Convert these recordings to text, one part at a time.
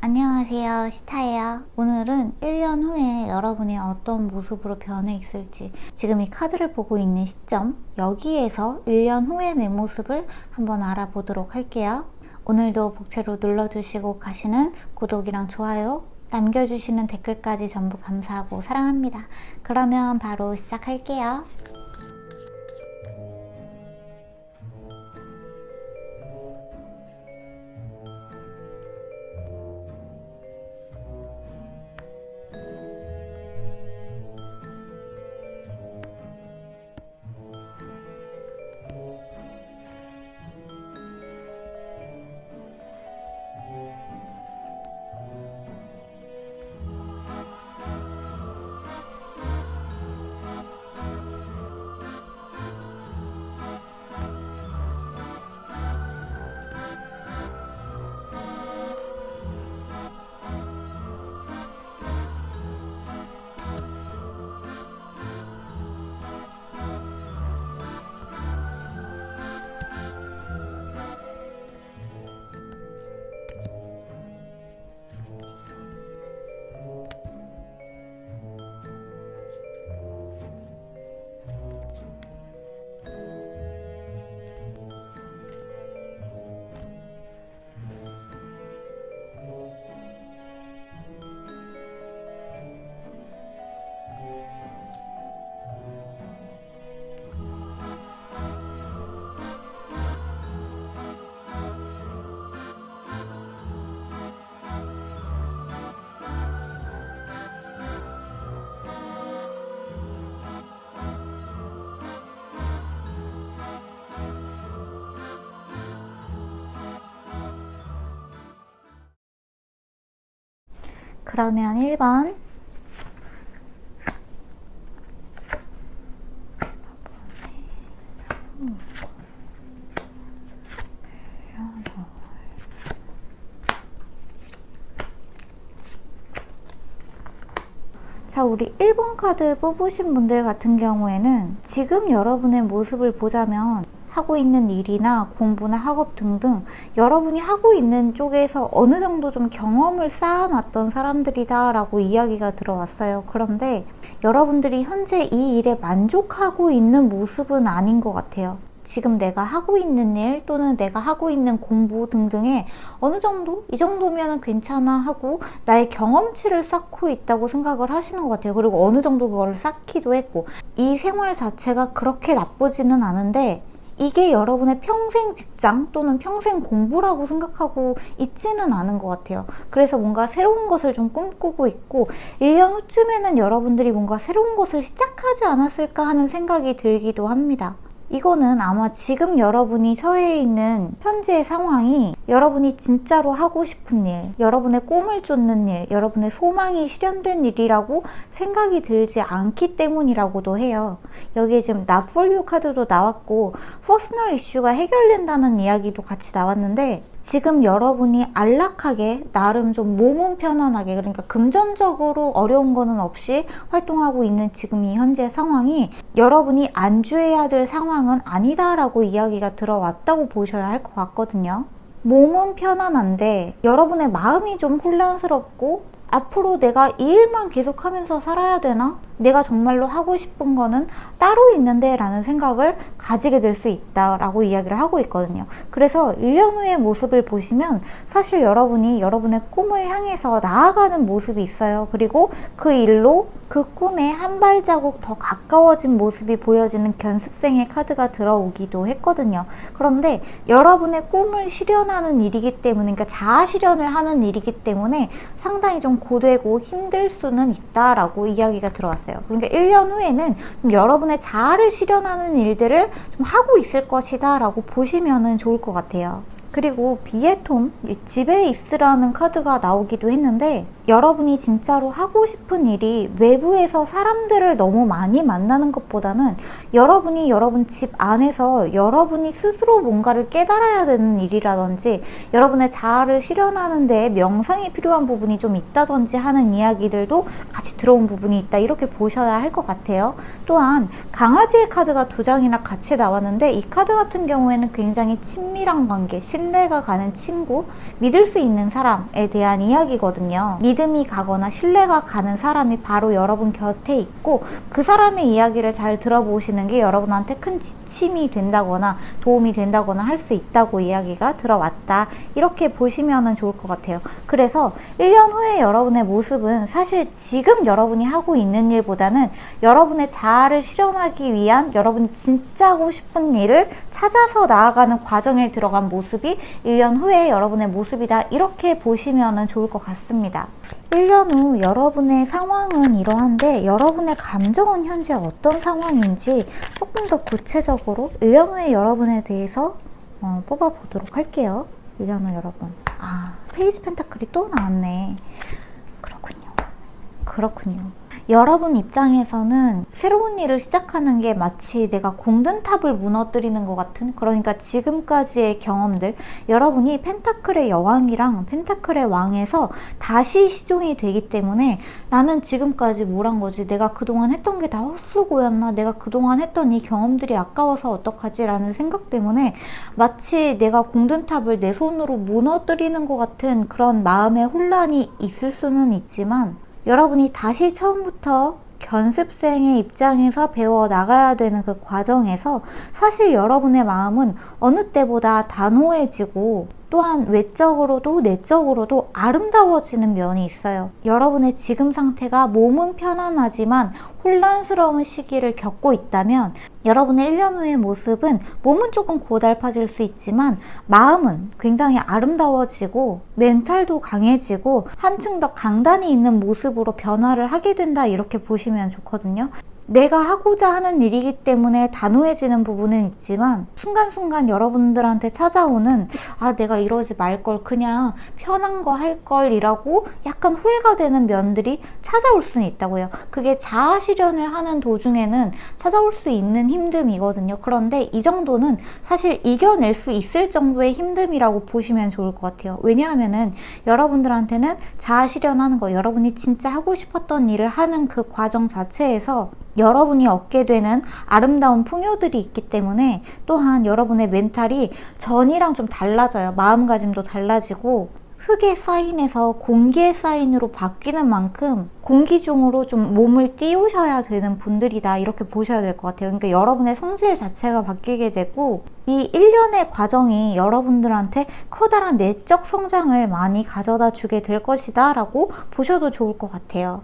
안녕하세요, 시타예요. 오늘은 1년 후에 여러분이 어떤 모습으로 변해 있을지, 지금 이 카드를 보고 있는 시점, 여기에서 1년 후의 내 모습을 한번 알아보도록 할게요. 오늘도 복채로 눌러주시고 가시는 구독이랑 좋아요, 남겨주시는 댓글까지 전부 감사하고 사랑합니다. 그러면 바로 시작할게요. 그러면 1번 자, 우리 1번 카드 뽑으신 분들 같은 경우에는 지금 여러분의 모습을 보자면 하고 있는 일이나 공부나 학업 등등 여러분이 하고 있는 쪽에서 어느 정도 좀 경험을 쌓아놨던 사람들이다 라고 이야기가 들어왔어요. 그런데 여러분들이 현재 이 일에 만족하고 있는 모습은 아닌 것 같아요. 지금 내가 하고 있는 일 또는 내가 하고 있는 공부 등등에 어느 정도 이 정도면 괜찮아 하고 나의 경험치를 쌓고 있다고 생각을 하시는 것 같아요. 그리고 어느 정도 그거를 쌓기도 했고 이 생활 자체가 그렇게 나쁘지는 않은데 이게 여러분의 평생 직장 또는 평생 공부라고 생각하고 있지는 않은 것 같아요. 그래서 뭔가 새로운 것을 좀 꿈꾸고 있고 1년 후쯤에는 여러분들이 뭔가 새로운 것을 시작하지 않았을까 하는 생각이 들기도 합니다. 이거는 아마 지금 여러분이 처해 있는 현재의 상황이 여러분이 진짜로 하고 싶은 일, 여러분의 꿈을 쫓는 일, 여러분의 소망이 실현된 일이라고 생각이 들지 않기 때문이라고도 해요. 여기에 지금 Not For You 카드도 나왔고 퍼스널 이슈가 해결된다는 이야기도 같이 나왔는데 지금 여러분이 안락하게 나름 좀 몸은 편안하게 그러니까 금전적으로 어려운 거는 없이 활동하고 있는 지금 이 현재 상황이 여러분이 안주해야 될 상황은 아니다라고 이야기가 들어왔다고 보셔야 할 것 같거든요. 몸은 편안한데 여러분의 마음이 좀 혼란스럽고 앞으로 내가 이 일만 계속하면서 살아야 되나? 내가 정말로 하고 싶은 거는 따로 있는데 라는 생각을 가지게 될 수 있다라고 이야기를 하고 있거든요. 그래서 1년 후의 모습을 보시면 사실 여러분이 여러분의 꿈을 향해서 나아가는 모습이 있어요. 그리고 그 일로 그 꿈에 한 발자국 더 가까워진 모습이 보여지는 견습생의 카드가 들어오기도 했거든요. 그런데 여러분의 꿈을 실현하는 일이기 때문에 그러니까 자아 실현을 하는 일이기 때문에 상당히 좀 고되고 힘들 수는 있다라고 이야기가 들어왔어요. 그러니까 1년 후에는 좀 여러분의 자아를 실현하는 일들을 좀 하고 있을 것이다 라고 보시면 좋을 것 같아요. 그리고 비에톰, 집에 있으라는 카드가 나오기도 했는데 여러분이 진짜로 하고 싶은 일이 외부에서 사람들을 너무 많이 만나는 것보다는 여러분이 여러분 집 안에서 여러분이 스스로 뭔가를 깨달아야 되는 일이라든지 여러분의 자아를 실현하는 데 명상이 필요한 부분이 좀 있다든지 하는 이야기들도 같이 들어온 부분이 있다, 이렇게 보셔야 할 것 같아요. 또한 강아지의 카드가 2장이나 같이 나왔는데 이 카드 같은 경우에는 굉장히 친밀한 관계, 신뢰가 가는 친구, 믿을 수 있는 사람에 대한 이야기거든요. 믿음이 가거나 신뢰가 가는 사람이 바로 여러분 곁에 있고 그 사람의 이야기를 잘 들어보시는 게 여러분한테 큰 지침이 된다거나 도움이 된다거나 할 수 있다고 이야기가 들어왔다, 이렇게 보시면 좋을 것 같아요. 그래서 1년 후에 여러분의 모습은 사실 지금 여러분이 하고 있는 일보다는 여러분의 자아를 실현하기 위한 여러분이 진짜 하고 싶은 일을 찾아서 나아가는 과정에 들어간 모습이 1년 후에 여러분의 모습이다, 이렇게 보시면 좋을 것 같습니다. 1년 후 여러분의 상황은 이러한데 여러분의 감정은 현재 어떤 상황인지 조금 더 구체적으로 1년 후에 여러분에 대해서 뽑아보도록 할게요. 1년 후 여러분. 페이지 펜타클이 또 나왔네. 그렇군요. 여러분 입장에서는 새로운 일을 시작하는 게 마치 내가 공든탑을 무너뜨리는 것 같은, 그러니까 지금까지의 경험들, 여러분이 펜타클의 여왕이랑 펜타클의 왕에서 다시 시종이 되기 때문에 나는 지금까지 뭘 한 거지? 내가 그동안 했던 게 다 헛수고였나? 내가 그동안 했던 이 경험들이 아까워서 어떡하지? 라는 생각 때문에 마치 내가 공든탑을 내 손으로 무너뜨리는 것 같은 그런 마음의 혼란이 있을 수는 있지만 여러분이 다시 처음부터 견습생의 입장에서 배워 나가야 되는 그 과정에서 사실 여러분의 마음은 어느 때보다 단호해지고 또한 외적으로도 내적으로도 아름다워지는 면이 있어요. 여러분의 지금 상태가 몸은 편안하지만 혼란스러운 시기를 겪고 있다면 여러분의 1년 후의 모습은 몸은 조금 고달파질 수 있지만 마음은 굉장히 아름다워지고 멘탈도 강해지고 한층 더 강단이 있는 모습으로 변화를 하게 된다, 이렇게 보시면 좋거든요. 내가 하고자 하는 일이기 때문에 단호해지는 부분은 있지만 순간순간 여러분들한테 찾아오는 내가 이러지 말걸, 그냥 편한 거 할걸 이라고 약간 후회가 되는 면들이 찾아올 수는 있다고요. 그게 자아 실현을 하는 도중에는 찾아올 수 있는 힘듦이거든요. 그런데 이 정도는 사실 이겨낼 수 있을 정도의 힘듦이라고 보시면 좋을 것 같아요. 왜냐하면은 여러분들한테는 자아 실현하는 거, 여러분이 진짜 하고 싶었던 일을 하는 그 과정 자체에서 여러분이 얻게 되는 아름다운 풍요들이 있기 때문에 또한 여러분의 멘탈이 전이랑 좀 달라져요. 마음가짐도 달라지고 흙의 사인에서 공기의 사인으로 바뀌는 만큼 공기 중으로 좀 몸을 띄우셔야 되는 분들이다, 이렇게 보셔야 될 것 같아요. 그러니까 여러분의 성질 자체가 바뀌게 되고 이 1년의 과정이 여러분들한테 커다란 내적 성장을 많이 가져다 주게 될 것이다 라고 보셔도 좋을 것 같아요.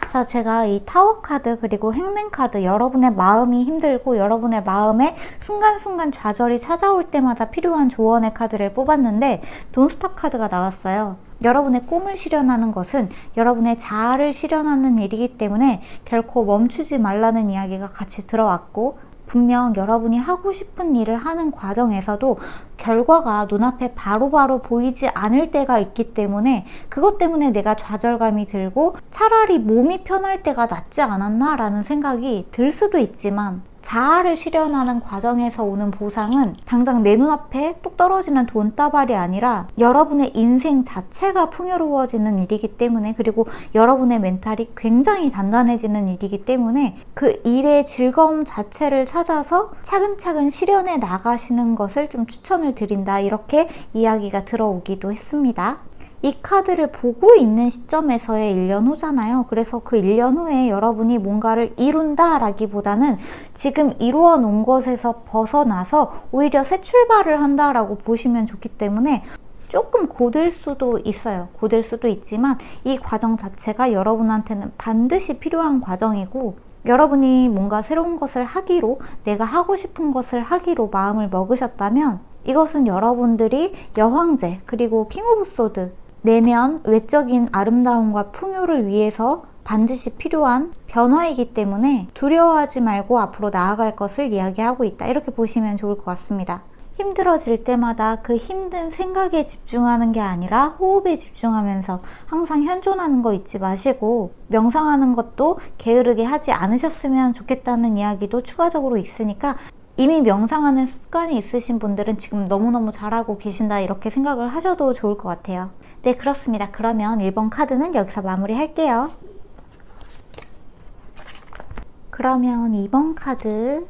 자, 제가 이 타워 카드 그리고 행맨 카드, 여러분의 마음이 힘들고 여러분의 마음에 순간순간 좌절이 찾아올 때마다 필요한 조언의 카드를 뽑았는데 돈스탑 카드가 나왔어요. 여러분의 꿈을 실현하는 것은 여러분의 자아를 실현하는 일이기 때문에 결코 멈추지 말라는 이야기가 같이 들어왔고, 분명 여러분이 하고 싶은 일을 하는 과정에서도 결과가 눈앞에 바로바로 보이지 않을 때가 있기 때문에 그것 때문에 내가 좌절감이 들고 차라리 몸이 편할 때가 낫지 않았나 라는 생각이 들 수도 있지만, 자아를 실현하는 과정에서 오는 보상은 당장 내 눈앞에 뚝 떨어지는 돈다발이 아니라 여러분의 인생 자체가 풍요로워지는 일이기 때문에, 그리고 여러분의 멘탈이 굉장히 단단해지는 일이기 때문에 그 일의 즐거움 자체를 찾아서 차근차근 실현해 나가시는 것을 좀 추천을 드린다, 이렇게 이야기가 들어오기도 했습니다. 이 카드를 보고 있는 시점에서의 1년 후잖아요. 그래서 그 1년 후에 여러분이 뭔가를 이룬다 라기보다는 지금 이루어 놓은 것에서 벗어나서 오히려 새 출발을 한다라고 보시면 좋기 때문에 조금 고될 수도 있어요. 고될 수도 있지만 이 과정 자체가 여러분한테는 반드시 필요한 과정이고, 여러분이 뭔가 새로운 것을 하기로, 내가 하고 싶은 것을 하기로 마음을 먹으셨다면 이것은 여러분들이 여황제 그리고 킹 오브 소드, 내면 외적인 아름다움과 풍요를 위해서 반드시 필요한 변화이기 때문에 두려워하지 말고 앞으로 나아갈 것을 이야기하고 있다, 이렇게 보시면 좋을 것 같습니다. 힘들어질 때마다 그 힘든 생각에 집중하는 게 아니라 호흡에 집중하면서 항상 현존하는 거 잊지 마시고, 명상하는 것도 게으르게 하지 않으셨으면 좋겠다는 이야기도 추가적으로 있으니까, 이미 명상하는 습관이 있으신 분들은 지금 너무너무 잘하고 계신다 이렇게 생각을 하셔도 좋을 것 같아요. 네, 그렇습니다. 그러면 1번 카드는 여기서 마무리 할게요. 그러면 2번 카드,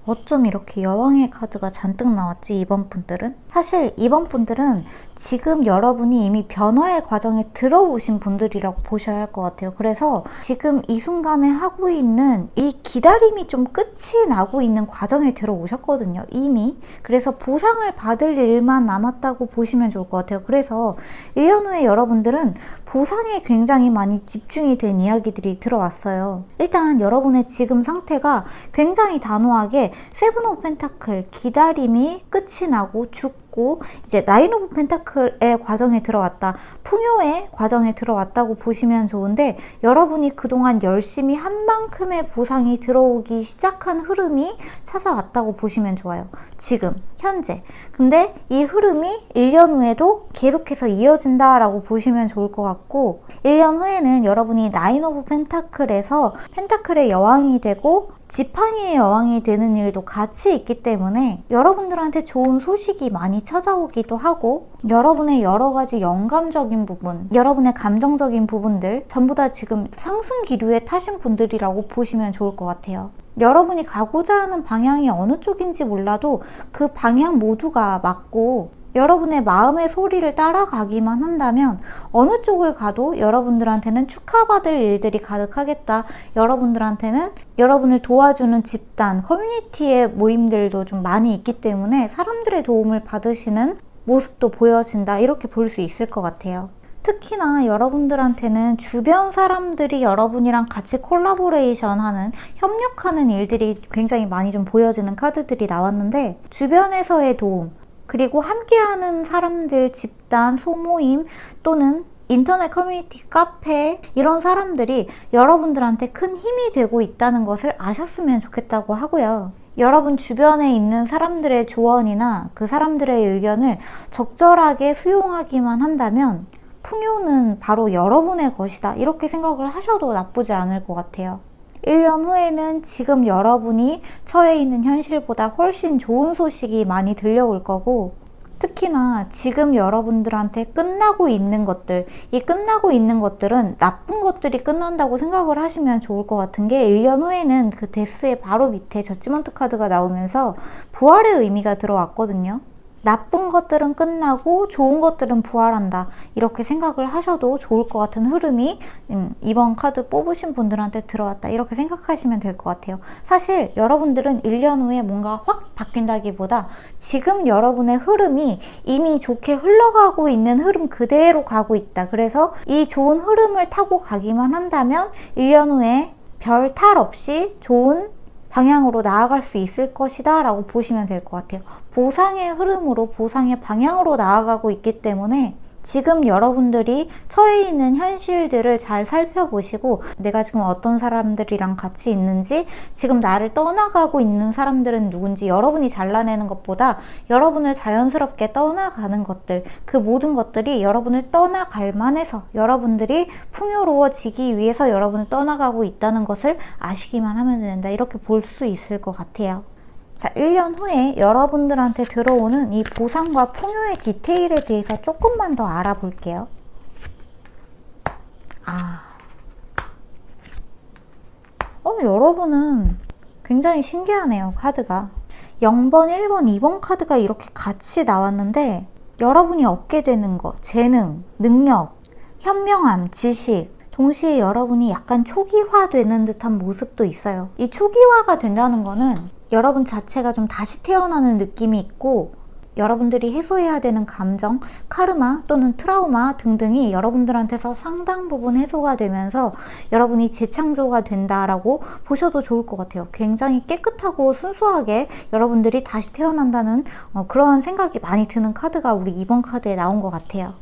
어쩜 이렇게 여왕의 카드가 잔뜩 나왔지, 이번 분들은? 사실 이번 분들은 지금 여러분이 이미 변화의 과정에 들어오신 분들이라고 보셔야 할 것 같아요. 그래서 지금 이 순간에 하고 있는 이 기다림이 좀 끝이 나고 있는 과정에 들어오셨거든요, 이미. 그래서 보상을 받을 일만 남았다고 보시면 좋을 것 같아요. 그래서 1년 후에 여러분들은 보상에 굉장히 많이 집중이 된 이야기들이 들어왔어요. 일단 여러분의 지금 상태가 굉장히 단호하게 세븐 오브 펜타클, 기다림이 끝이 나고 죽고 이제 나인 오브 펜타클의 과정에 들어왔다, 풍요의 과정에 들어왔다고 보시면 좋은데, 여러분이 그동안 열심히 한 만큼의 보상이 들어오기 시작한 흐름이 찾아왔다고 보시면 좋아요. 지금 현재. 근데 이 흐름이 1년 후에도 계속해서 이어진다라고 보시면 좋을 것 같고, 1년 후에는 여러분이 나인 오브 펜타클에서 펜타클의 여왕이 되고 지팡이의 여왕이 되는 일도 같이 있기 때문에 여러분들한테 좋은 소식이 많이 찾아오기도 하고, 여러분의 여러 가지 영감적인 부분, 여러분의 감정적인 부분들 전부 다 지금 상승 기류에 타신 분들이라고 보시면 좋을 것 같아요. 여러분이 가고자 하는 방향이 어느 쪽인지 몰라도 그 방향 모두가 맞고, 여러분의 마음의 소리를 따라가기만 한다면 어느 쪽을 가도 여러분들한테는 축하받을 일들이 가득하겠다. 여러분들한테는 여러분을 도와주는 집단, 커뮤니티의 모임들도 좀 많이 있기 때문에 사람들의 도움을 받으시는 모습도 보여진다, 이렇게 볼 수 있을 것 같아요. 특히나 여러분들한테는 주변 사람들이 여러분이랑 같이 콜라보레이션하는, 협력하는 일들이 굉장히 많이 좀 보여지는 카드들이 나왔는데, 주변에서의 도움, 그리고 함께하는 사람들, 집단, 소모임 또는 인터넷 커뮤니티, 카페, 이런 사람들이 여러분들한테 큰 힘이 되고 있다는 것을 아셨으면 좋겠다고 하고요. 여러분 주변에 있는 사람들의 조언이나 그 사람들의 의견을 적절하게 수용하기만 한다면 풍요는 바로 여러분의 것이다, 이렇게 생각을 하셔도 나쁘지 않을 것 같아요. 1년 후에는 지금 여러분이 처해 있는 현실보다 훨씬 좋은 소식이 많이 들려올 거고, 특히나 지금 여러분들한테 끝나고 있는 것들, 이 끝나고 있는 것들은 나쁜 것들이 끝난다고 생각을 하시면 좋을 것 같은 게, 1년 후에는 그 데스의 바로 밑에 저지먼트 카드가 나오면서 부활의 의미가 들어왔거든요. 나쁜 것들은 끝나고 좋은 것들은 부활한다, 이렇게 생각을 하셔도 좋을 것 같은 흐름이 이번 카드 뽑으신 분들한테 들어왔다, 이렇게 생각하시면 될 것 같아요. 사실 여러분들은 1년 후에 뭔가 확 바뀐다기보다 지금 여러분의 흐름이 이미 좋게 흘러가고 있는 흐름 그대로 가고 있다. 그래서 이 좋은 흐름을 타고 가기만 한다면 1년 후에 별 탈 없이 좋은 방향으로 나아갈 수 있을 것이다 라고 보시면 될 것 같아요. 보상의 흐름으로, 보상의 방향으로 나아가고 있기 때문에 지금 여러분들이 처해 있는 현실들을 잘 살펴보시고, 내가 지금 어떤 사람들이랑 같이 있는지, 지금 나를 떠나가고 있는 사람들은 누군지, 여러분이 잘라내는 것보다 여러분을 자연스럽게 떠나가는 것들, 그 모든 것들이 여러분을 떠나갈 만해서, 여러분들이 풍요로워지기 위해서 여러분을 떠나가고 있다는 것을 아시기만 하면 된다, 이렇게 볼 수 있을 것 같아요. 자, 1년 후에 여러분들한테 들어오는 이 보상과 풍요의 디테일에 대해서 조금만 더 알아볼게요. 여러분은 굉장히 신기하네요, 카드가. 0번, 1번, 2번 카드가 이렇게 같이 나왔는데, 여러분이 얻게 되는 거, 재능, 능력, 현명함, 지식, 동시에 여러분이 약간 초기화되는 듯한 모습도 있어요. 이 초기화가 된다는 거는 여러분 자체가 좀 다시 태어나는 느낌이 있고, 여러분들이 해소해야 되는 감정, 카르마 또는 트라우마 등등이 여러분들한테서 상당 부분 해소가 되면서 여러분이 재창조가 된다라고 보셔도 좋을 것 같아요. 굉장히 깨끗하고 순수하게 여러분들이 다시 태어난다는 그러한 생각이 많이 드는 카드가 우리 이번 카드에 나온 것 같아요.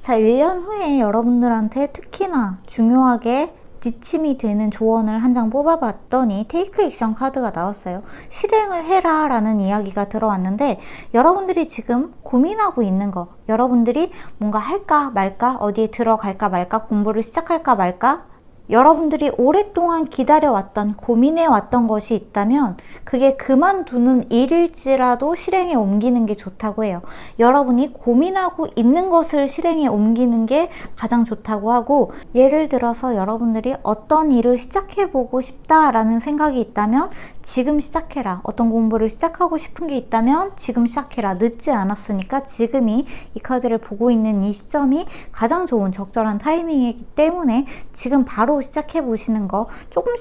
자, 1년 후에 여러분들한테 특히나 중요하게 지침이 되는 조언을 한 장 뽑아봤더니 테이크 액션 카드가 나왔어요. 실행을 해라 라는 이야기가 들어왔는데, 여러분들이 지금 고민하고 있는 거, 여러분들이 뭔가 할까 말까, 어디에 들어갈까 말까, 공부를 시작할까 말까, 여러분들이 오랫동안 기다려왔던, 고민해왔던 것이 있다면 그게 그만두는 일일지라도 실행에 옮기는 게 좋다고 해요. 여러분이 고민하고 있는 것을 실행에 옮기는 게 가장 좋다고 하고, 예를 들어서 여러분들이 어떤 일을 시작해보고 싶다라는 생각이 있다면 지금 시작해라. 어떤 공부를 시작하고 싶은 게 있다면 지금 시작해라. 늦지 않았으니까 지금이, 이 카드를 보고 있는 이 시점이 가장 좋은 적절한 타이밍이기 때문에 지금 바로 시작해 보시는 거,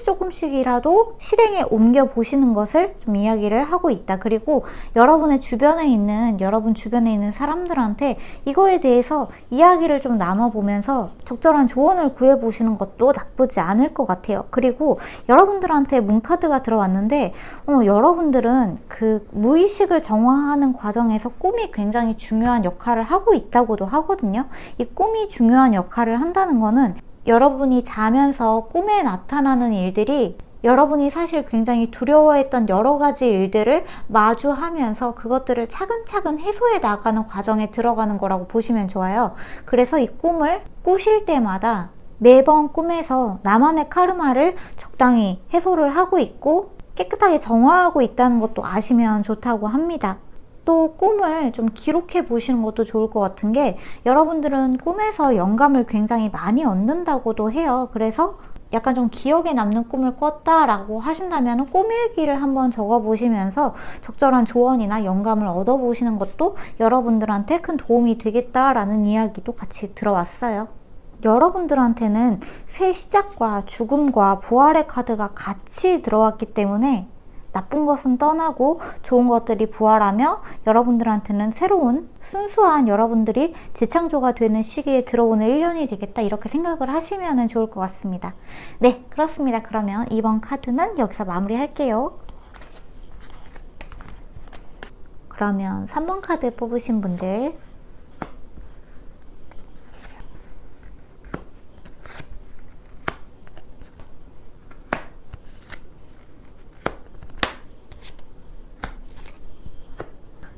조금씩이라도 실행에 옮겨 보시는 것을 좀 이야기를 하고 있다. 그리고 여러분 주변에 있는 사람들한테 이거에 대해서 이야기를 좀 나눠보면서 적절한 조언을 구해 보시는 것도 나쁘지 않을 것 같아요. 그리고 여러분들한테 문카드가 들어왔는데, 여러분들은 그 무의식을 정화하는 과정에서 꿈이 굉장히 중요한 역할을 하고 있다고도 하거든요. 이 꿈이 중요한 역할을 한다는 거는 여러분이 자면서 꿈에 나타나는 일들이 여러분이 사실 굉장히 두려워했던 여러 가지 일들을 마주하면서 그것들을 차근차근 해소해 나가는 과정에 들어가는 거라고 보시면 좋아요. 그래서 이 꿈을 꾸실 때마다 매번 꿈에서 나만의 카르마를 적당히 해소를 하고 있고 깨끗하게 정화하고 있다는 것도 아시면 좋다고 합니다. 또 꿈을 좀 기록해 보시는 것도 좋을 것 같은 게, 여러분들은 꿈에서 영감을 굉장히 많이 얻는다고도 해요. 그래서 약간 좀 기억에 남는 꿈을 꿨다라고 하신다면 꿈일기를 한번 적어 보시면서 적절한 조언이나 영감을 얻어 보시는 것도 여러분들한테 큰 도움이 되겠다라는 이야기도 같이 들어왔어요. 여러분들한테는 새 시작과 죽음과 부활의 카드가 같이 들어왔기 때문에 나쁜 것은 떠나고 좋은 것들이 부활하며 여러분들한테는 새로운 순수한 여러분들이 재창조가 되는 시기에 들어오는 1년이 되겠다, 이렇게 생각을 하시면 좋을 것 같습니다. 네, 그렇습니다. 그러면 이번 카드는 여기서 마무리할게요. 그러면 3번 카드 뽑으신 분들,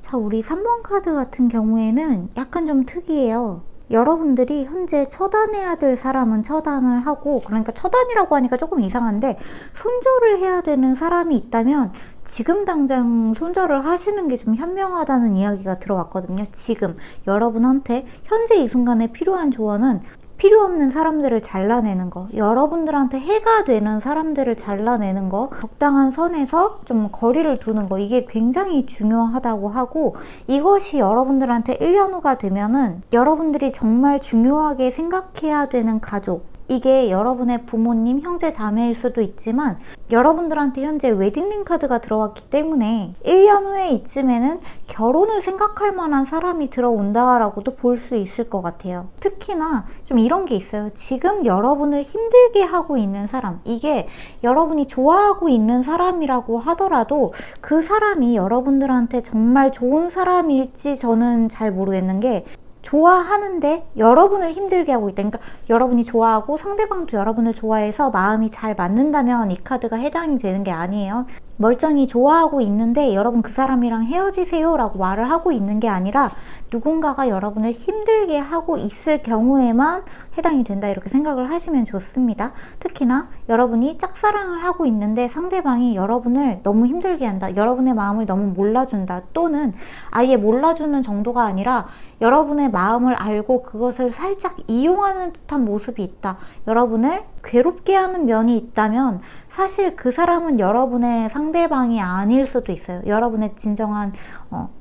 자, 우리 3번 카드 같은 경우에는 약간 좀 특이해요. 여러분들이 현재 처단해야 될 사람은 처단을 하고, 그러니까 처단이라고 하니까 조금 이상한데, 손절을 해야 되는 사람이 있다면 지금 당장 손절을 하시는 게 좀 현명하다는 이야기가 들어왔거든요. 지금 여러분한테 현재 이 순간에 필요한 조언은 필요 없는 사람들을 잘라내는 거, 여러분들한테 해가 되는 사람들을 잘라내는 거, 적당한 선에서 좀 거리를 두는 거, 이게 굉장히 중요하다고 하고, 이것이 여러분들한테 1년 후가 되면은 여러분들이 정말 중요하게 생각해야 되는 가족, 이게 여러분의 부모님, 형제, 자매일 수도 있지만 여러분들한테 현재 웨딩링 카드가 들어왔기 때문에 1년 후에 이쯤에는 결혼을 생각할 만한 사람이 들어온다라고도 볼 수 있을 것 같아요. 특히나 좀 이런 게 있어요. 지금 여러분을 힘들게 하고 있는 사람, 이게 여러분이 좋아하고 있는 사람이라고 하더라도 그 사람이 여러분들한테 정말 좋은 사람일지 저는 잘 모르겠는 게, 좋아하는데 여러분을 힘들게 하고 있다. 그러니까 여러분이 좋아하고 상대방도 여러분을 좋아해서 마음이 잘 맞는다면 이 카드가 해당이 되는 게 아니에요. 멀쩡히 좋아하고 있는데 여러분 그 사람이랑 헤어지세요 라고 말을 하고 있는 게 아니라 누군가가 여러분을 힘들게 하고 있을 경우에만 해당이 된다, 이렇게 생각을 하시면 좋습니다. 특히나 여러분이 짝사랑을 하고 있는데 상대방이 여러분을 너무 힘들게 한다, 여러분의 마음을 너무 몰라준다, 또는 아예 몰라주는 정도가 아니라 여러분의 마음을 알고 그것을 살짝 이용하는 듯한 모습이 있다, 여러분을 괴롭게 하는 면이 있다면 사실 그 사람은 여러분의 상대방이 아닐 수도 있어요. 여러분의 진정한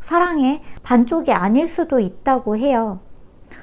사랑의 반쪽이 아닐 수도 있다고 해요.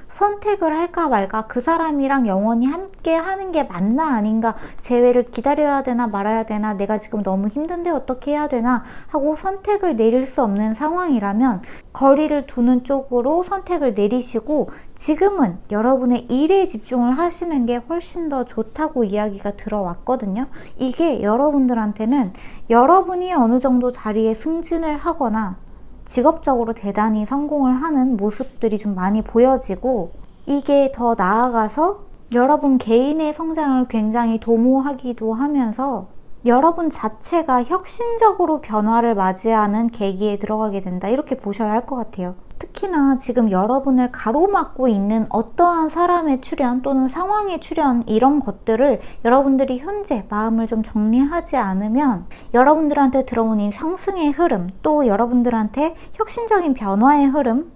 선택을 할까 말까, 그 사람이랑 영원히 함께 하는 게 맞나 아닌가, 재회를 기다려야 되나 말아야 되나, 내가 지금 너무 힘든데 어떻게 해야 되나 하고 선택을 내릴 수 없는 상황이라면 거리를 두는 쪽으로 선택을 내리시고 지금은 여러분의 일에 집중을 하시는 게 훨씬 더 좋다고 이야기가 들어왔거든요. 이게 여러분들한테는 여러분이 어느 정도 자리에 승진을 하거나 직업적으로 대단히 성공을 하는 모습들이 좀 많이 보여지고, 이게 더 나아가서 여러분 개인의 성장을 굉장히 도모하기도 하면서 여러분 자체가 혁신적으로 변화를 맞이하는 계기에 들어가게 된다, 이렇게 보셔야 할 것 같아요. 특히나 지금 여러분을 가로막고 있는 어떠한 사람의 출현 또는 상황의 출현, 이런 것들을 여러분들이 현재 마음을 좀 정리하지 않으면 여러분들한테 들어온 이 상승의 흐름, 또 여러분들한테 혁신적인 변화의 흐름,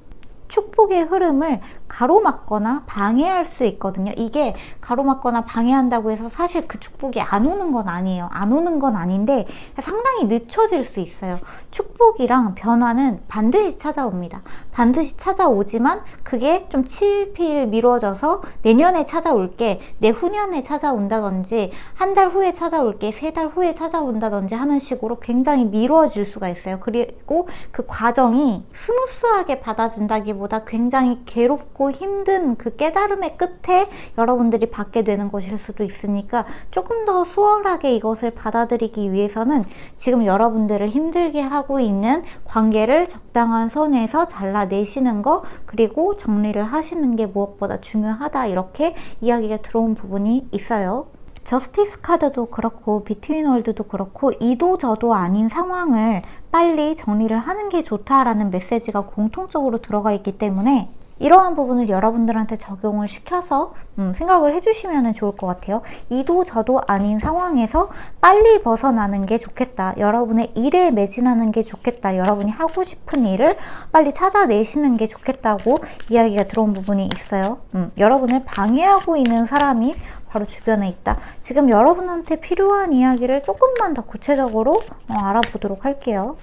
축복의 흐름을 가로막거나 방해할 수 있거든요. 이게 가로막거나 방해한다고 해서 사실 그 축복이 안 오는 건 아니에요. 안 오는 건 아닌데 상당히 늦춰질 수 있어요. 축복이랑 변화는 반드시 찾아옵니다. 반드시 찾아오지만 그게 좀 칠필 미뤄져서 내년에 찾아올게, 내후년에 찾아온다든지, 한 달 후에 찾아올게, 3달 후에 찾아온다든지 하는 식으로 굉장히 미뤄질 수가 있어요. 그리고 그 과정이 스무스하게 받아진다기보다 굉장히 괴롭고 힘든 그 깨달음의 끝에 여러분들이 받게 되는 것일 수도 있으니까 조금 더 수월하게 이것을 받아들이기 위해서는 지금 여러분들을 힘들게 하고 있는 관계를 적당한 선에서 잘라내시는 거, 그리고 정리를 하시는 게 무엇보다 중요하다, 이렇게 이야기가 들어온 부분이 있어요. 저스티스 카드도 그렇고 비트윈 월드도 그렇고 이도 저도 아닌 상황을 빨리 정리를 하는 게 좋다라는 메시지가 공통적으로 들어가 있기 때문에 이러한 부분을 여러분들한테 적용을 시켜서 생각을 해주시면 좋을 것 같아요. 이도 저도 아닌 상황에서 빨리 벗어나는 게 좋겠다, 여러분의 일에 매진하는 게 좋겠다, 여러분이 하고 싶은 일을 빨리 찾아내시는 게 좋겠다고 이야기가 들어온 부분이 있어요. 여러분을 방해하고 있는 사람이 바로 주변에 있다. 지금 여러분한테 필요한 이야기를 조금만 더 구체적으로 알아보도록 할게요.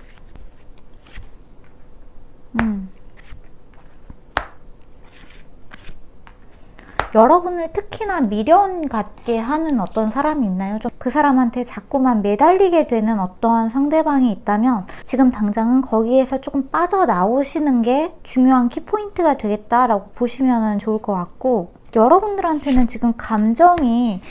여러분을 특히나 미련 갖게 하는 어떤 사람이 있나요? 좀 그 사람한테 자꾸만 매달리게 되는 어떠한 상대방이 있다면 지금 당장은 거기에서 조금 빠져나오시는 게 중요한 키포인트가 되겠다라고 보시면 좋을 것 같고, 여러분들한테는 지금 감정이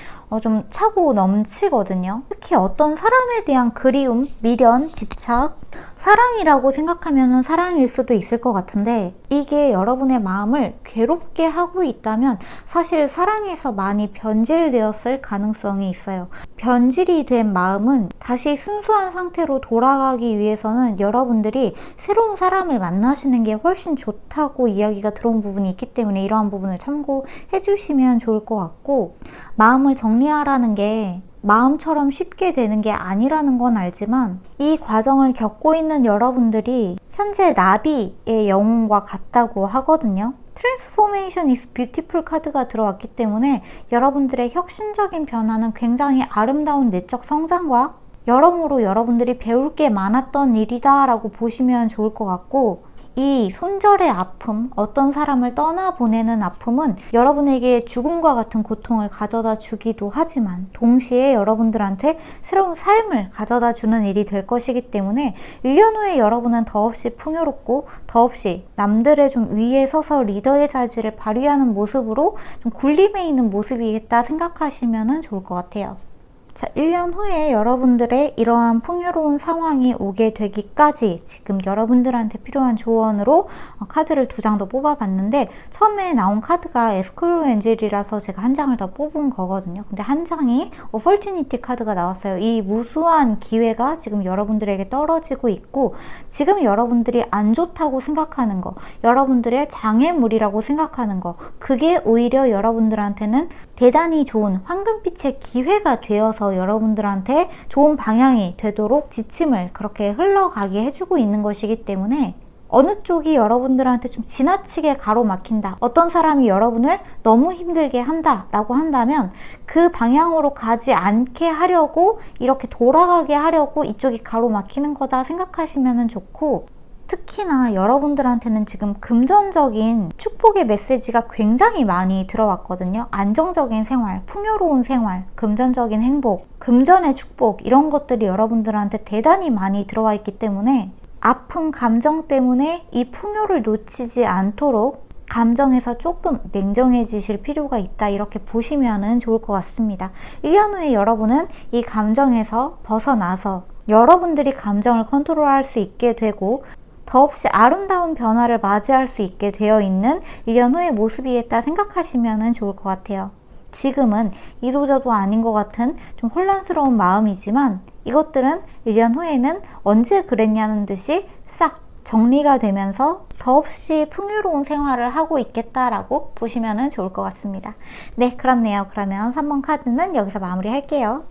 좀 차고 넘치거든요. 특히 어떤 사람에 대한 그리움, 미련, 집착, 사랑이라고 생각하면 사랑일 수도 있을 것 같은데, 이게 여러분의 마음을 괴롭게 하고 있다면 사실 사랑에서 많이 변질되었을 가능성이 있어요. 변질이 된 마음은 다시 순수한 상태로 돌아가기 위해서는 여러분들이 새로운 사람을 만나시는 게 훨씬 좋다고 이야기가 들어온 부분이 있기 때문에 이러한 부분을 참고해 주시면 좋을 것 같고, 마음을 정리하라는 게 마음처럼 쉽게 되는 게 아니라는 건 알지만 이 과정을 겪고 있는 여러분들이 현재 나비의 영혼과 같다고 하거든요. 트랜스포메이션 is beautiful 카드가 들어왔기 때문에 여러분들의 혁신적인 변화는 굉장히 아름다운 내적 성장과 여러모로 여러분들이 배울 게 많았던 일이다 라고 보시면 좋을 것 같고, 이 손절의 아픔, 어떤 사람을 떠나보내는 아픔은 여러분에게 죽음과 같은 고통을 가져다 주기도 하지만 동시에 여러분들한테 새로운 삶을 가져다 주는 일이 될 것이기 때문에 1년 후에 여러분은 더없이 풍요롭고 더없이 남들의 좀 위에 서서 리더의 자질을 발휘하는 모습으로 좀 군림해 있는 모습이겠다 생각하시면 좋을 것 같아요. 자, 1년 후에 여러분들의 이러한 풍요로운 상황이 오게 되기까지 지금 여러분들한테 필요한 조언으로 카드를 2장 더 뽑아봤는데, 처음에 나온 카드가 에스클로 엔젤이라서 제가 한 장을 더 뽑은 거거든요. 근데 한 장이 오퍼튜니티 카드가 나왔어요. 이 무수한 기회가 지금 여러분들에게 떨어지고 있고, 지금 여러분들이 안 좋다고 생각하는 거, 여러분들의 장애물이라고 생각하는 거, 그게 오히려 여러분들한테는 대단히 좋은 황금빛의 기회가 되어서 여러분들한테 좋은 방향이 되도록 지침을 그렇게 흘러가게 해주고 있는 것이기 때문에 어느 쪽이 여러분들한테 좀 지나치게 가로막힌다, 어떤 사람이 여러분을 너무 힘들게 한다 라고 한다면 그 방향으로 가지 않게 하려고, 이렇게 돌아가게 하려고 이쪽이 가로막히는 거다 생각하시면 좋고, 특히나 여러분들한테는 지금 금전적인 축복의 메시지가 굉장히 많이 들어왔거든요. 안정적인 생활, 풍요로운 생활, 금전적인 행복, 금전의 축복, 이런 것들이 여러분들한테 대단히 많이 들어와 있기 때문에 아픈 감정 때문에 이 풍요를 놓치지 않도록 감정에서 조금 냉정해지실 필요가 있다, 이렇게 보시면 좋을 것 같습니다. 1년 후에 여러분은 이 감정에서 벗어나서 여러분들이 감정을 컨트롤할 수 있게 되고 더없이 아름다운 변화를 맞이할 수 있게 되어 있는 1년 후의 모습이겠다 생각하시면 좋을 것 같아요. 지금은 이도저도 아닌 것 같은 좀 혼란스러운 마음이지만 이것들은 1년 후에는 언제 그랬냐는 듯이 싹 정리가 되면서 더없이 풍요로운 생활을 하고 있겠다라고 보시면 좋을 것 같습니다. 네, 그렇네요. 그러면 3번 카드는 여기서 마무리할게요.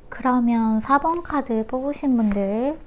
그러면 4번 카드 뽑으신 분들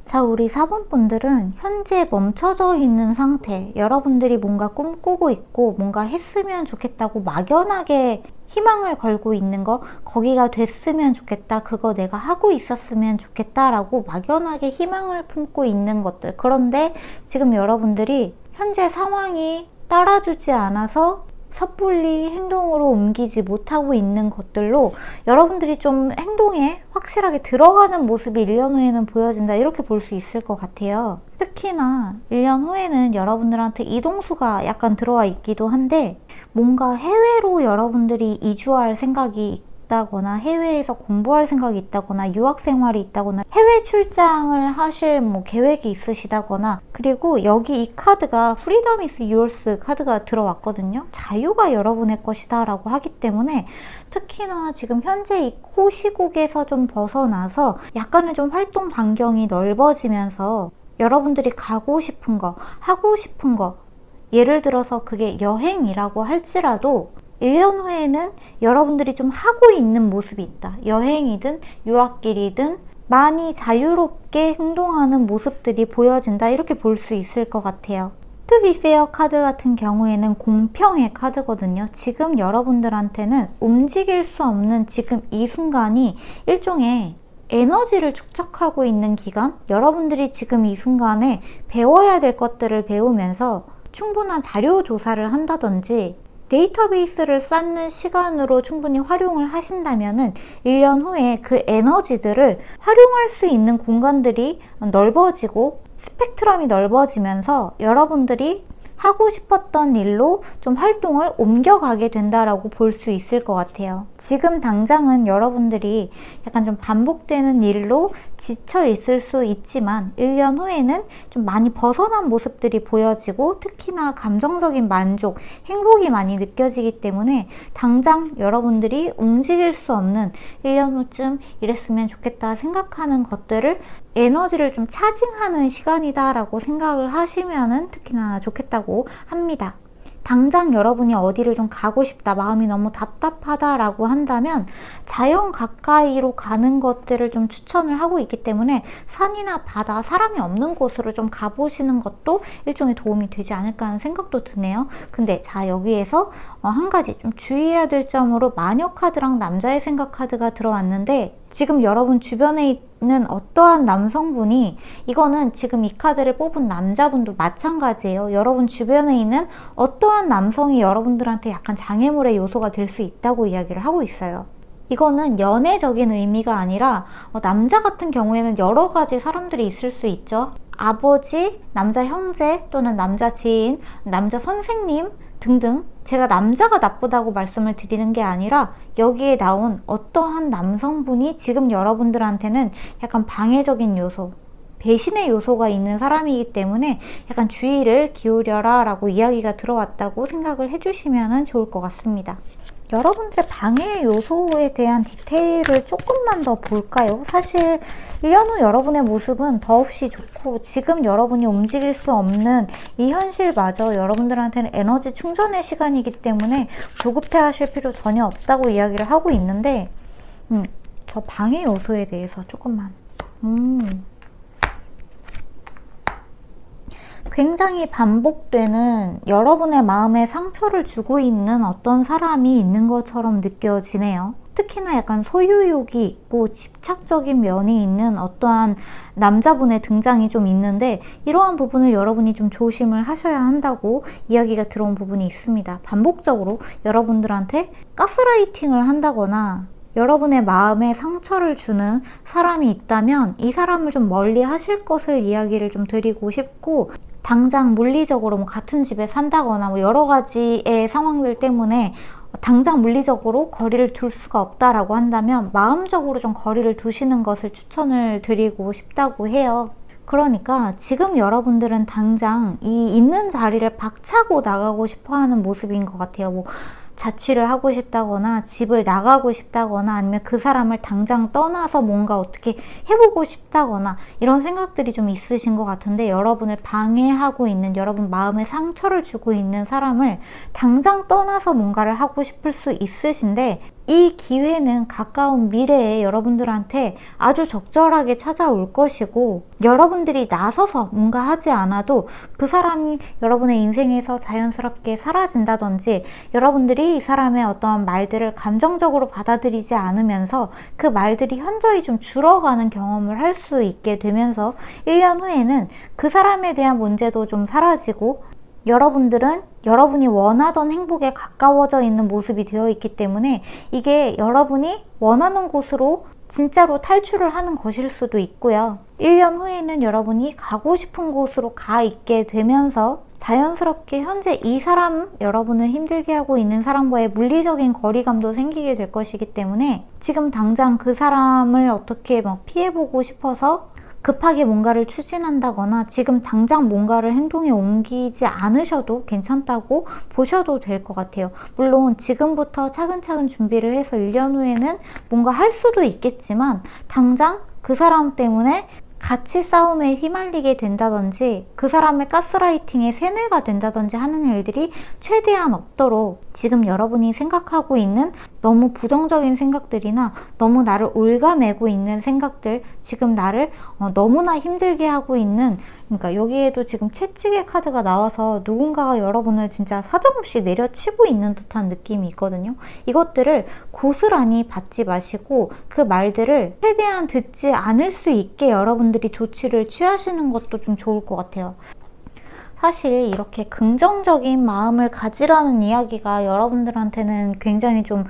자, 우리 4번 분들은 현재 멈춰져 있는 상태, 여러분들이 뭔가 꿈꾸고 있고 뭔가 했으면 좋겠다고 막연하게 희망을 걸고 있는 거, 거기가 됐으면 좋겠다, 그거 내가 하고 있었으면 좋겠다 라고 막연하게 희망을 품고 있는 것들, 그런데 지금 여러분들이 현재 상황이 따라주지 않아서 섣불리 행동으로 옮기지 못하고 있는 것들로 여러분들이 좀 행동에 확실하게 들어가는 모습이 1년 후에는 보여진다, 이렇게 볼 수 있을 것 같아요. 특히나 1년 후에는 여러분들한테 이동수가 약간 들어와 있기도 한데 뭔가 해외로 여러분들이 이주할 생각이 있다거나 해외에서 공부할 생각이 있다거나 유학 생활이 있다거나 해외 출장을 하실 계획이 있으시다거나, 그리고 여기 이 카드가 Freedom is yours 카드가 들어왔거든요. 자유가 여러분의 것이다 라고 하기 때문에 특히나 지금 현재 이 코시국에서 좀 벗어나서 약간의 좀 활동 반경이 넓어지면서 여러분들이 가고 싶은 거, 하고 싶은 거, 예를 들어서 그게 여행이라고 할지라도 1년 후에는 여러분들이 좀 하고 있는 모습이 있다. 여행이든 유학길이든 많이 자유롭게 행동하는 모습들이 보여진다, 이렇게 볼 수 있을 것 같아요. To be fair 카드 같은 경우에는 공평의 카드거든요. 지금 여러분들한테는 움직일 수 없는 지금 이 순간이 일종의 에너지를 축적하고 있는 기간, 여러분들이 지금 이 순간에 배워야 될 것들을 배우면서 충분한 자료 조사를 한다든지 데이터베이스를 쌓는 시간으로 충분히 활용을 하신다면은 1년 후에 그 에너지들을 활용할 수 있는 공간들이 넓어지고 스펙트럼이 넓어지면서 여러분들이 하고 싶었던 일로 좀 활동을 옮겨가게 된다라고 볼 수 있을 것 같아요. 지금 당장은 여러분들이 약간 좀 반복되는 일로 지쳐 있을 수 있지만 1년 후에는 좀 많이 벗어난 모습들이 보여지고 특히나 감정적인 만족, 행복이 많이 느껴지기 때문에 당장 여러분들이 움직일 수 없는 1년 후쯤 이랬으면 좋겠다 생각하는 것들을 에너지를 좀 차징하는 시간이다 라고 생각을 하시면은 특히나 좋겠다고 합니다. 당장 여러분이 어디를 좀 가고 싶다, 마음이 너무 답답하다 라고 한다면 자연 가까이로 가는 것들을 좀 추천을 하고 있기 때문에 산이나 바다, 사람이 없는 곳으로 좀 가보시는 것도 일종의 도움이 되지 않을까 하는 생각도 드네요. 근데 자, 여기에서 한 가지 좀 주의해야 될 점으로 마녀 카드랑 남자의 생각 카드가 들어왔는데 지금 여러분 주변에 있는 어떠한 남성분이, 이거는 지금 이 카드를 뽑은 남자분도 마찬가지예요. 여러분 주변에 있는 어떠한 남성이 여러분들한테 약간 장애물의 요소가 될 수 있다고 이야기를 하고 있어요. 이거는 연애적인 의미가 아니라 남자 같은 경우에는 여러 가지 사람들이 있을 수 있죠. 아버지, 남자 형제 또는 남자 지인, 남자 선생님 등등. 제가 남자가 나쁘다고 말씀을 드리는 게 아니라 여기에 나온 어떠한 남성분이 지금 여러분들한테는 약간 방해적인 요소, 배신의 요소가 있는 사람이기 때문에 약간 주의를 기울여라 라고 이야기가 들어왔다고 생각을 해주시면 좋을 것 같습니다. 여러분들의 방해 요소에 대한 디테일을 조금만 더 볼까요? 사실 1년 후 여러분의 모습은 더없이 좋고 지금 여러분이 움직일 수 없는 이 현실마저 여러분들한테는 에너지 충전의 시간이기 때문에 조급해 하실 필요 전혀 없다고 이야기를 하고 있는데 저 방해 요소에 대해서 조금만. 굉장히 반복되는 여러분의 마음에 상처를 주고 있는 어떤 사람이 있는 것처럼 느껴지네요. 특히나 약간 소유욕이 있고 집착적인 면이 있는 어떠한 남자분의 등장이 좀 있는데, 이러한 부분을 여러분이 좀 조심을 하셔야 한다고 이야기가 들어온 부분이 있습니다. 반복적으로 여러분들한테 가스라이팅을 한다거나 여러분의 마음에 상처를 주는 사람이 있다면 이 사람을 좀 멀리 하실 것을 이야기를 좀 드리고 싶고, 당장 물리적으로 같은 집에 산다거나 여러 가지의 상황들 때문에 당장 물리적으로 거리를 둘 수가 없다라고 한다면 마음적으로 좀 거리를 두시는 것을 추천을 드리고 싶다고 해요. 그러니까 지금 여러분들은 당장 이 있는 자리를 박차고 나가고 싶어 하는 모습인 것 같아요. 자취를 하고 싶다거나 집을 나가고 싶다거나 아니면 그 사람을 당장 떠나서 뭔가 어떻게 해보고 싶다거나 이런 생각들이 좀 있으신 것 같은데, 여러분을 방해하고 있는, 여러분 마음에 상처를 주고 있는 사람을 당장 떠나서 뭔가를 하고 싶을 수 있으신데, 이 기회는 가까운 미래에 여러분들한테 아주 적절하게 찾아올 것이고, 여러분들이 나서서 뭔가 하지 않아도 그 사람이 여러분의 인생에서 자연스럽게 사라진다든지, 여러분들이 이 사람의 어떤 말들을 감정적으로 받아들이지 않으면서 그 말들이 현저히 좀 줄어가는 경험을 할 수 있게 되면서 1년 후에는 그 사람에 대한 문제도 좀 사라지고, 여러분들은 여러분이 원하던 행복에 가까워져 있는 모습이 되어 있기 때문에 이게 여러분이 원하는 곳으로 진짜로 탈출을 하는 것일 수도 있고요. 1년 후에는 여러분이 가고 싶은 곳으로 가 있게 되면서 자연스럽게 현재 이 사람, 여러분을 힘들게 하고 있는 사람과의 물리적인 거리감도 생기게 될 것이기 때문에 지금 당장 그 사람을 어떻게 피해보고 싶어서 급하게 뭔가를 추진한다거나 지금 당장 뭔가를 행동에 옮기지 않으셔도 괜찮다고 보셔도 될 것 같아요. 물론 지금부터 차근차근 준비를 해서 1년 후에는 뭔가 할 수도 있겠지만, 당장 그 사람 때문에 가치 싸움에 휘말리게 된다든지 그 사람의 가스라이팅에 세뇌가 된다든지 하는 일들이 최대한 없도록 지금 여러분이 생각하고 있는 너무 부정적인 생각들이나 너무 나를 올가매고 있는 생각들, 지금 나를 너무나 힘들게 하고 있는, 그러니까 여기에도 지금 채찍의 카드가 나와서 누군가가 여러분을 진짜 사정없이 내려치고 있는 듯한 느낌이 있거든요. 이것들을 고스란히 받지 마시고 그 말들을 최대한 듣지 않을 수 있게 여러분들이 조치를 취하시는 것도 좀 좋을 것 같아요. 사실 이렇게 긍정적인 마음을 가지라는 이야기가 여러분들한테는 굉장히 좀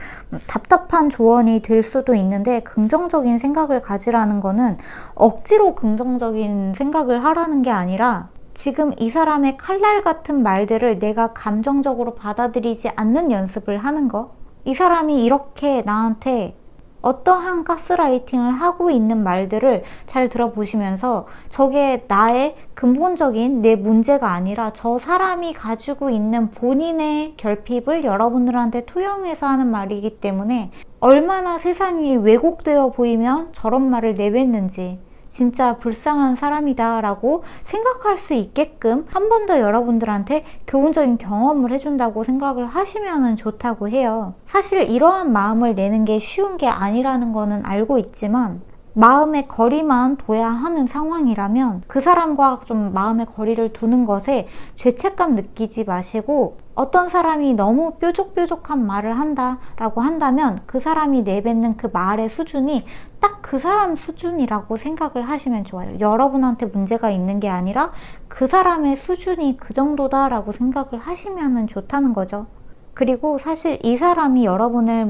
답답한 조언이 될 수도 있는데, 긍정적인 생각을 가지라는 거는 억지로 긍정적인 생각을 하라는 게 아니라 지금 이 사람의 칼날 같은 말들을 내가 감정적으로 받아들이지 않는 연습을 하는 거. 이 사람이 이렇게 나한테 어떠한 가스라이팅을 하고 있는 말들을 잘 들어보시면서 저게 나의 근본적인 내 문제가 아니라 저 사람이 가지고 있는 본인의 결핍을 여러분들한테 투영해서 하는 말이기 때문에 얼마나 세상이 왜곡되어 보이면 저런 말을 내뱉는지, 진짜 불쌍한 사람이다 라고 생각할 수 있게끔 한 번 더 여러분들한테 교훈적인 경험을 해준다고 생각을 하시면 좋다고 해요. 사실 이러한 마음을 내는 게 쉬운 게 아니라는 거는 알고 있지만, 마음의 거리만 둬야 하는 상황이라면 그 사람과 좀 마음의 거리를 두는 것에 죄책감 느끼지 마시고, 어떤 사람이 너무 뾰족뾰족한 말을 한다라고 한다면 그 사람이 내뱉는 그 말의 수준이 딱 그 사람 수준이라고 생각을 하시면 좋아요. 여러분한테 문제가 있는 게 아니라 그 사람의 수준이 그 정도다라고 생각을 하시면 좋다는 거죠. 그리고 사실 이 사람이 여러분을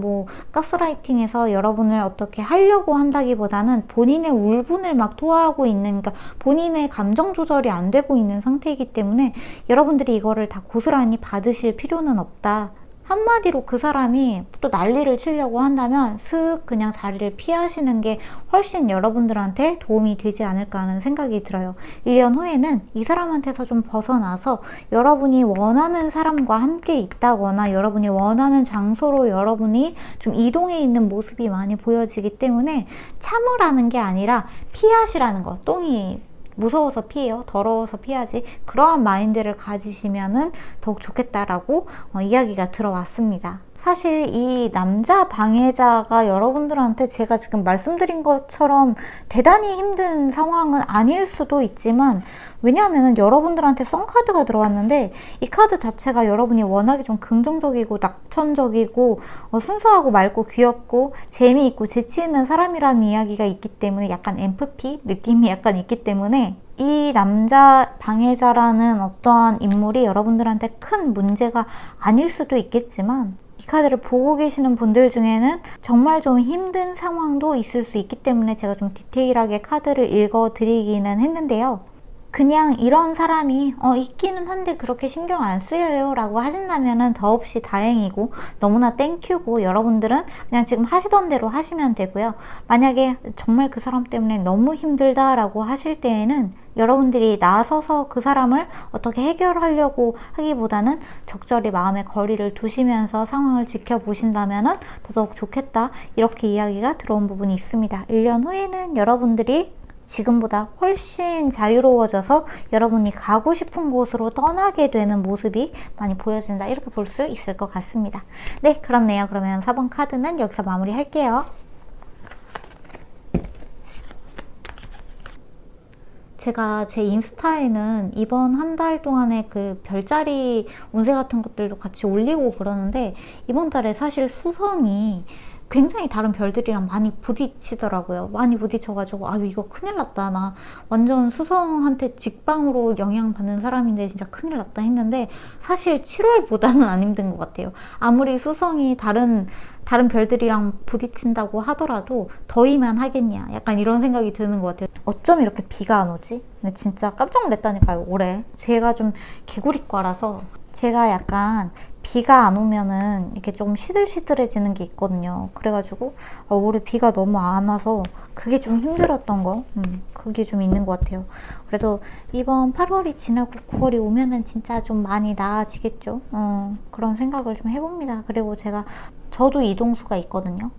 가스라이팅해서 여러분을 어떻게 하려고 한다기보다는 본인의 울분을 막 토하고 있는, 그러니까 본인의 감정 조절이 안 되고 있는 상태이기 때문에 여러분들이 이거를 다 고스란히 받으실 필요는 없다. 한마디로 그 사람이 또 난리를 치려고 한다면 슥 그냥 자리를 피하시는 게 훨씬 여러분들한테 도움이 되지 않을까 하는 생각이 들어요. 1년 후에는 이 사람한테서 좀 벗어나서 여러분이 원하는 사람과 함께 있다거나 여러분이 원하는 장소로 여러분이 좀 이동해 있는 모습이 많이 보여지기 때문에 참으라는 게 아니라 피하시라는 거. 똥이 무서워서 피해요. 더러워서 피하지. 그러한 마인드를 가지시면은 더욱 좋겠다라고 이야기가 들어왔습니다. 사실 이 남자 방해자가 여러분들한테 제가 지금 말씀드린 것처럼 대단히 힘든 상황은 아닐 수도 있지만, 왜냐하면 여러분들한테 썬카드가 들어왔는데 이 카드 자체가 여러분이 워낙에 좀 긍정적이고 낙천적이고 순수하고 맑고 귀엽고 재미있고 재치있는 사람이라는 이야기가 있기 때문에, 약간 MFP 느낌이 약간 있기 때문에 이 남자 방해자라는 어떠한 인물이 여러분들한테 큰 문제가 아닐 수도 있겠지만, 이 카드를 보고 계시는 분들 중에는 정말 좀 힘든 상황도 있을 수 있기 때문에 제가 좀 디테일하게 카드를 읽어 드리기는 했는데요. 그냥 이런 사람이 있기는 한데 그렇게 신경 안 쓰여요 라고 하신다면 더없이 다행이고 너무나 땡큐고, 여러분들은 그냥 지금 하시던 대로 하시면 되고요. 만약에 정말 그 사람 때문에 너무 힘들다 라고 하실 때에는 여러분들이 나서서 그 사람을 어떻게 해결하려고 하기보다는 적절히 마음의 거리를 두시면서 상황을 지켜보신다면 더더욱 좋겠다, 이렇게 이야기가 들어온 부분이 있습니다. 1년 후에는 여러분들이 지금보다 훨씬 자유로워져서 여러분이 가고 싶은 곳으로 떠나게 되는 모습이 많이 보여진다, 이렇게 볼 수 있을 것 같습니다. 네, 그렇네요. 그러면 4번 카드는 여기서 마무리 할게요. 제가 제 인스타에는 이번 한 달 동안에 그 별자리 운세 같은 것들도 같이 올리고 그러는데, 이번 달에 사실 수성이 굉장히 다른 별들이랑 많이 부딪히더라고요. 많이 부딪혀가지고 이거 큰일 났다, 나 완전 수성한테 직방으로 영향받는 사람인데 진짜 큰일 났다 했는데, 사실 7월보다는 안 힘든 것 같아요. 아무리 수성이 다른 별들이랑 부딪힌다고 하더라도 더위만 하겠냐, 약간 이런 생각이 드는 것 같아요. 어쩜 이렇게 비가 안 오지? 근데 진짜 깜짝 놀랐다니까요. 올해 제가 좀 개구리과라서 제가 약간 비가 안 오면은 이렇게 좀 시들시들해지는 게 있거든요. 그래가지고 올해 비가 너무 안 와서 그게 좀 힘들었던 거, 그게 좀 있는 것 같아요. 그래도 이번 8월이 지나고 9월이 오면은 진짜 좀 많이 나아지겠죠. 그런 생각을 좀 해봅니다. 그리고 저도 이동수가 있거든요.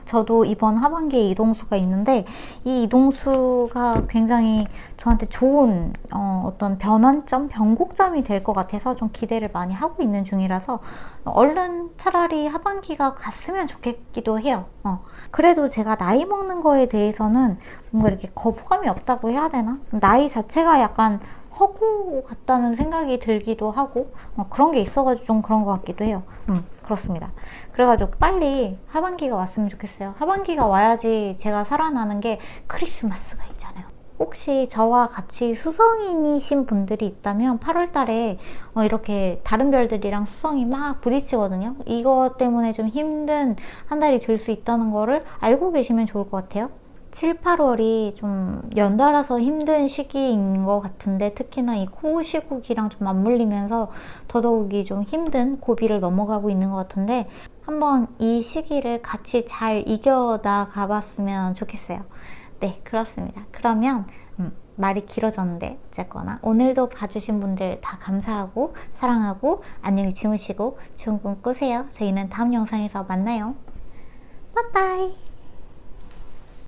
저도 이번 하반기에 이동수가 있는데, 이 이동수가 굉장히 저한테 좋은 어떤 변환점, 변곡점이 될 것 같아서 좀 기대를 많이 하고 있는 중이라서 얼른 차라리 하반기가 갔으면 좋겠기도 해요. 그래도 제가 나이 먹는 거에 대해서는 뭔가 이렇게 거부감이 없다고 해야 되나? 나이 자체가 약간 허구 같다는 생각이 들기도 하고 그런 게 있어가지고 좀 그런 것 같기도 해요. 그렇습니다. 그래가지고 빨리 하반기가 왔으면 좋겠어요. 하반기가 와야지 제가 살아나는 게 크리스마스가 있잖아요. 혹시 저와 같이 수성인이신 분들이 있다면 8월 달에 이렇게 다른 별들이랑 수성이 막 부딪히거든요. 이것 때문에 좀 힘든 한 달이 될 수 있다는 거를 알고 계시면 좋을 것 같아요. 7, 8월이 좀 연달아서 힘든 시기인 것 같은데, 특히나 이 코 시국이랑 좀 맞물리면서 더더욱이 좀 힘든 고비를 넘어가고 있는 것 같은데, 한번 이 시기를 같이 잘 이겨나가 봤으면 좋겠어요. 네, 그렇습니다. 그러면 말이 길어졌는데 어쨌거나 오늘도 봐주신 분들 다 감사하고 사랑하고 안녕히 주무시고 좋은 꿈 꾸세요. 저희는 다음 영상에서 만나요. 빠빠이.